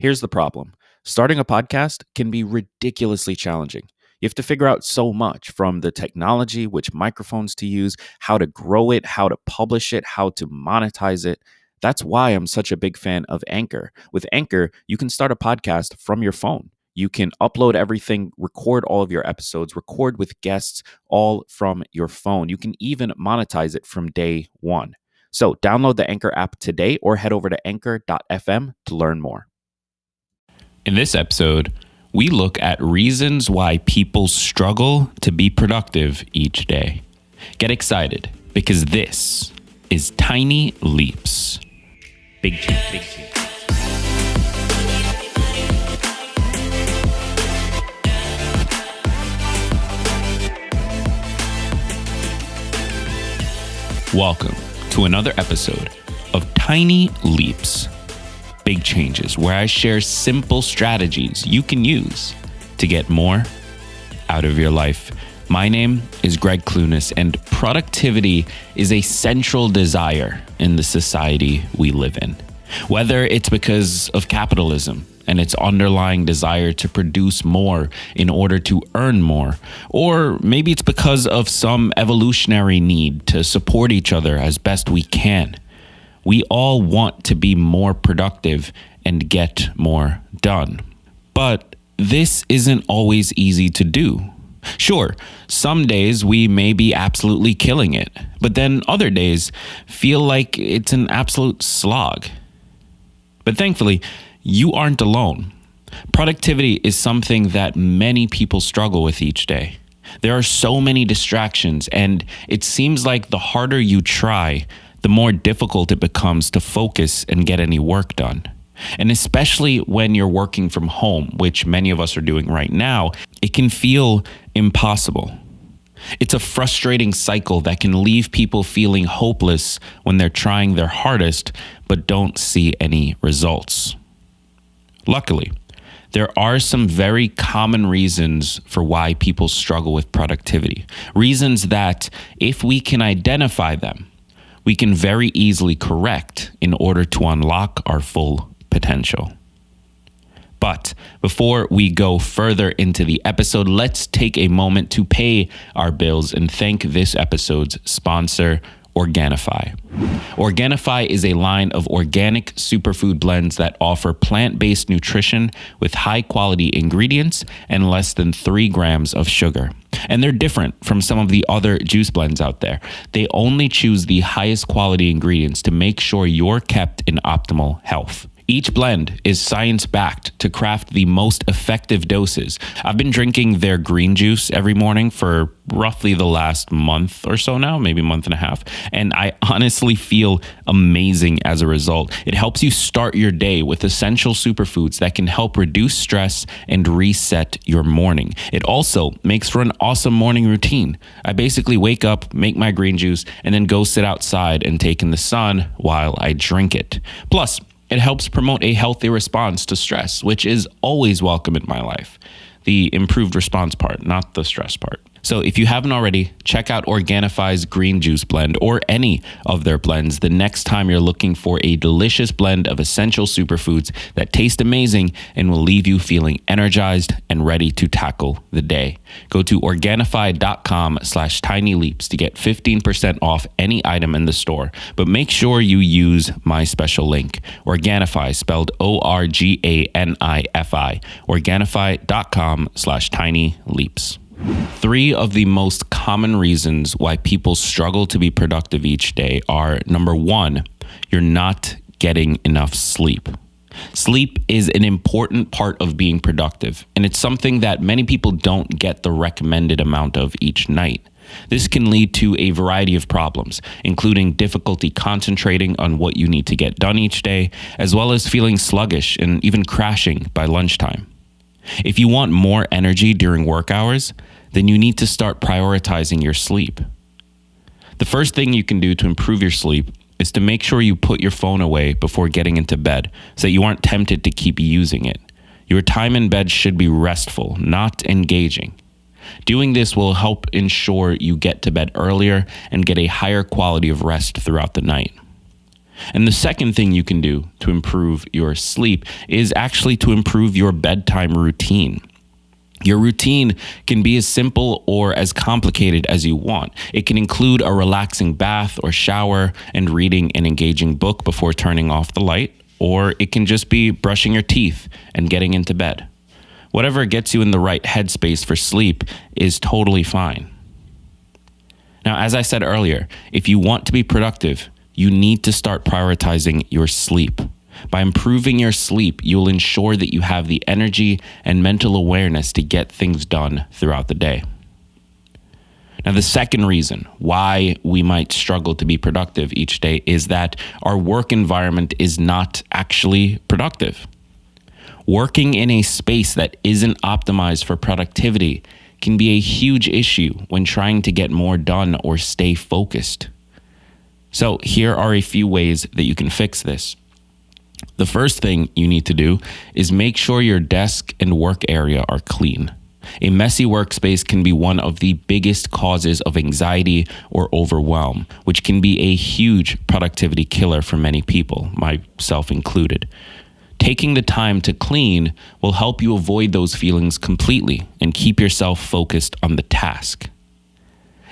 Here's the problem. Starting a podcast can be ridiculously challenging. You have to figure out so much, from the technology, which microphones to use, how to grow it, how to publish it, how to monetize it. That's why I'm such a big fan of Anchor. With Anchor, you can start a podcast from your phone. You can upload everything, record all of your episodes, record with guests, all from your phone. You can even monetize it from day one. So download the Anchor app today or head over to anchor.fm to learn more. In this episode, we look at reasons why people struggle to be productive each day. Get excited, because this is Tiny Leaps. Big change, big change. Welcome to another episode of Tiny Leaps, Big Changes, where I share simple strategies you can use to get more out of your life. My name is Greg Clunas, and productivity is a central desire in the society we live in. Whether it's because of capitalism and its underlying desire to produce more in order to earn more, or maybe it's because of some evolutionary need to support each other as best we can. We all want to be more productive and get more done. But this isn't always easy to do. Sure, some days we may be absolutely killing it, but then other days feel like it's an absolute slog. But thankfully, you aren't alone. Productivity is something that many people struggle with each day. There are so many distractions, and it seems like the harder you try, the more difficult it becomes to focus and get any work done. And especially when you're working from home, which many of us are doing right now, it can feel impossible. It's a frustrating cycle that can leave people feeling hopeless when they're trying their hardest but don't see any results. Luckily, there are some very common reasons for why people struggle with productivity. Reasons that, if we can identify them, we can very easily correct in order to unlock our full potential. But before we go further into the episode, let's take a moment to pay our bills and thank this episode's sponsor, Organifi. Organifi is a line of organic superfood blends that offer plant-based nutrition with high-quality ingredients and less than 3 grams of sugar. And they're different from some of the other juice blends out there. They only choose the highest quality ingredients to make sure you're kept in optimal health. Each blend is science-backed to craft the most effective doses. I've been drinking their green juice every morning for roughly the last month or so now, maybe a month and a half, and I honestly feel amazing as a result. It helps you start your day with essential superfoods that can help reduce stress and reset your morning. It also makes for an awesome morning routine. I basically wake up, make my green juice, and then go sit outside and take in the sun while I drink it. Plus, it helps promote a healthy response to stress, which is always welcome in my life. The improved response part, not the stress part. So if you haven't already, check out Organifi's green juice blend or any of their blends the next time you're looking for a delicious blend of essential superfoods that taste amazing and will leave you feeling energized and ready to tackle the day. Go to Organifi.com/tinyleaps to get 15% off any item in the store, but make sure you use my special link, Organifi, spelled ORGANIFI, Organifi.com/tinyleaps. 3 of the most common reasons why people struggle to be productive each day are: number 1, you're not getting enough sleep. Sleep is an important part of being productive, and it's something that many people don't get the recommended amount of each night. This can lead to a variety of problems, including difficulty concentrating on what you need to get done each day, as well as feeling sluggish and even crashing by lunchtime. If you want more energy during work hours, then you need to start prioritizing your sleep. The first thing you can do to improve your sleep is to make sure you put your phone away before getting into bed so that you aren't tempted to keep using it. Your time in bed should be restful, not engaging. Doing this will help ensure you get to bed earlier and get a higher quality of rest throughout the night. And the second thing you can do to improve your sleep is actually to improve your bedtime routine. Your routine can be as simple or as complicated as you want. It can include a relaxing bath or shower and reading an engaging book before turning off the light, or it can just be brushing your teeth and getting into bed. Whatever gets you in the right headspace for sleep is totally fine. Now, as I said earlier, if you want to be productive, you need to start prioritizing your sleep. By improving your sleep, you'll ensure that you have the energy and mental awareness to get things done throughout the day. Now, the second reason why we might struggle to be productive each day is that our work environment is not actually productive. Working in a space that isn't optimized for productivity can be a huge issue when trying to get more done or stay focused. So here are a few ways that you can fix this. The first thing you need to do is make sure your desk and work area are clean. A messy workspace can be one of the biggest causes of anxiety or overwhelm, which can be a huge productivity killer for many people, myself included. Taking the time to clean will help you avoid those feelings completely and keep yourself focused on the task.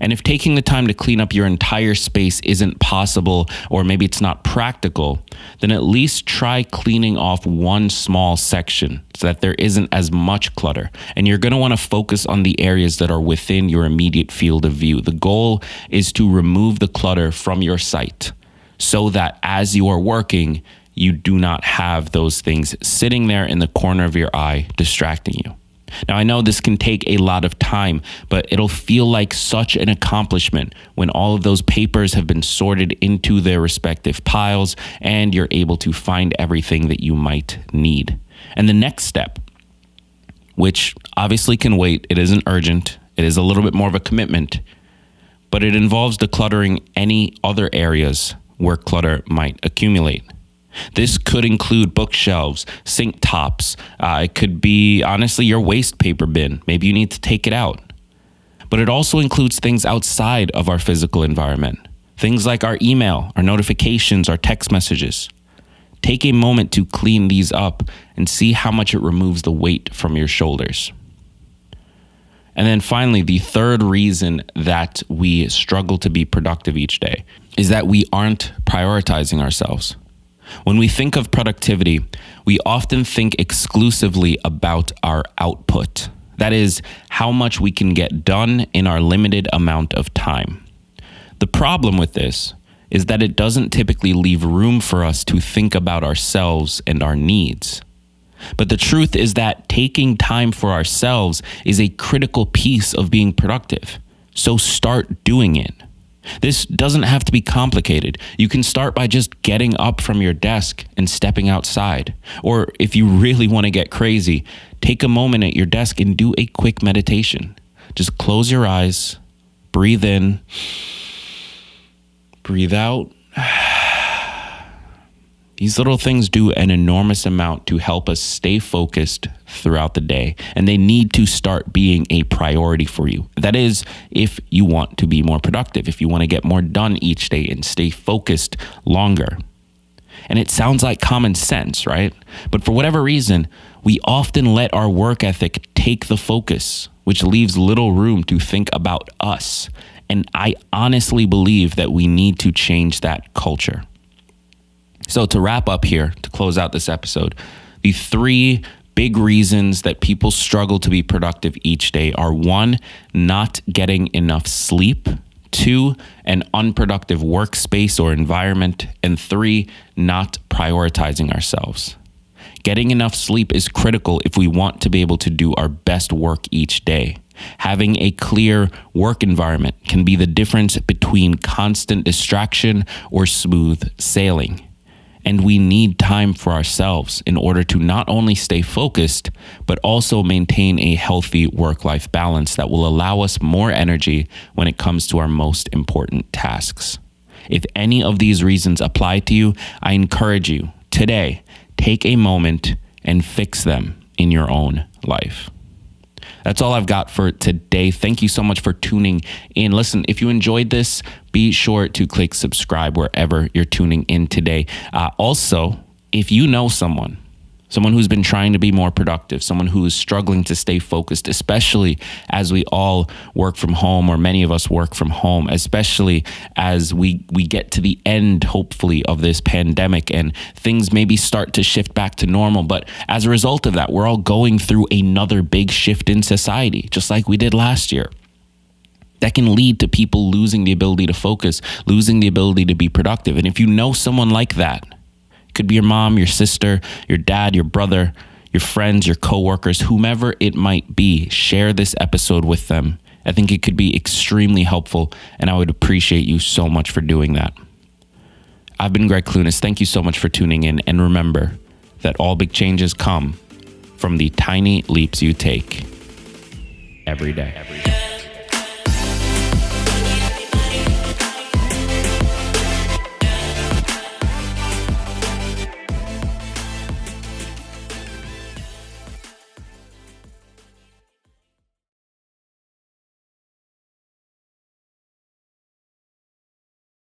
And if taking the time to clean up your entire space isn't possible, or maybe it's not practical, then at least try cleaning off one small section so that there isn't as much clutter. And you're going to want to focus on the areas that are within your immediate field of view. The goal is to remove the clutter from your sight so that as you are working, you do not have those things sitting there in the corner of your eye distracting you. Now, I know this can take a lot of time, but it'll feel like such an accomplishment when all of those papers have been sorted into their respective piles and you're able to find everything that you might need. And the next step, which obviously can wait, it isn't urgent, it is a little bit more of a commitment, but it involves decluttering any other areas where clutter might accumulate. This could include bookshelves, sink tops. It could be, honestly, your waste paper bin. Maybe you need to take it out. But it also includes things outside of our physical environment. Things like our email, our notifications, our text messages. Take a moment to clean these up and see how much it removes the weight from your shoulders. And then finally, the third reason that we struggle to be productive each day is that we aren't prioritizing ourselves. When we think of productivity, we often think exclusively about our output. That is, how much we can get done in our limited amount of time. The problem with this is that it doesn't typically leave room for us to think about ourselves and our needs. But the truth is that taking time for ourselves is a critical piece of being productive. So start doing it. This doesn't have to be complicated. You can start by just getting up from your desk and stepping outside. Or if you really want to get crazy, take a moment at your desk and do a quick meditation. Just close your eyes, breathe in, breathe out. These little things do an enormous amount to help us stay focused throughout the day, and they need to start being a priority for you. That is, if you want to be more productive, if you want to get more done each day and stay focused longer. And it sounds like common sense, right? But for whatever reason, we often let our work ethic take the focus, which leaves little room to think about us. And I honestly believe that we need to change that culture. So to wrap up here, to close out this episode, the three big reasons that people struggle to be productive each day are: 1, not getting enough sleep; 2, an unproductive workspace or environment; and 3, not prioritizing ourselves. Getting enough sleep is critical if we want to be able to do our best work each day. Having a clear work environment can be the difference between constant distraction or smooth sailing. And we need time for ourselves in order to not only stay focused, but also maintain a healthy work-life balance that will allow us more energy when it comes to our most important tasks. If any of these reasons apply to you, I encourage you today, take a moment and fix them in your own life. That's all I've got for today. Thank you so much for tuning in. Listen, if you enjoyed this, be sure to click subscribe wherever you're tuning in today. Also, if you know someone who's been trying to be more productive, someone who is struggling to stay focused, especially as we all work from home, or many of us work from home, especially as we get to the end, hopefully, of this pandemic and things maybe start to shift back to normal. But as a result of that, we're all going through another big shift in society, just like we did last year. That can lead to people losing the ability to focus, losing the ability to be productive. And if you know someone like that, could be your mom, your sister, your dad, your brother, your friends, your coworkers, whomever it might be, share this episode with them. I think it could be extremely helpful, and I would appreciate you so much for doing that. I've been Greg Clunas. Thank you so much for tuning in, and remember that all big changes come from the tiny leaps you take every day.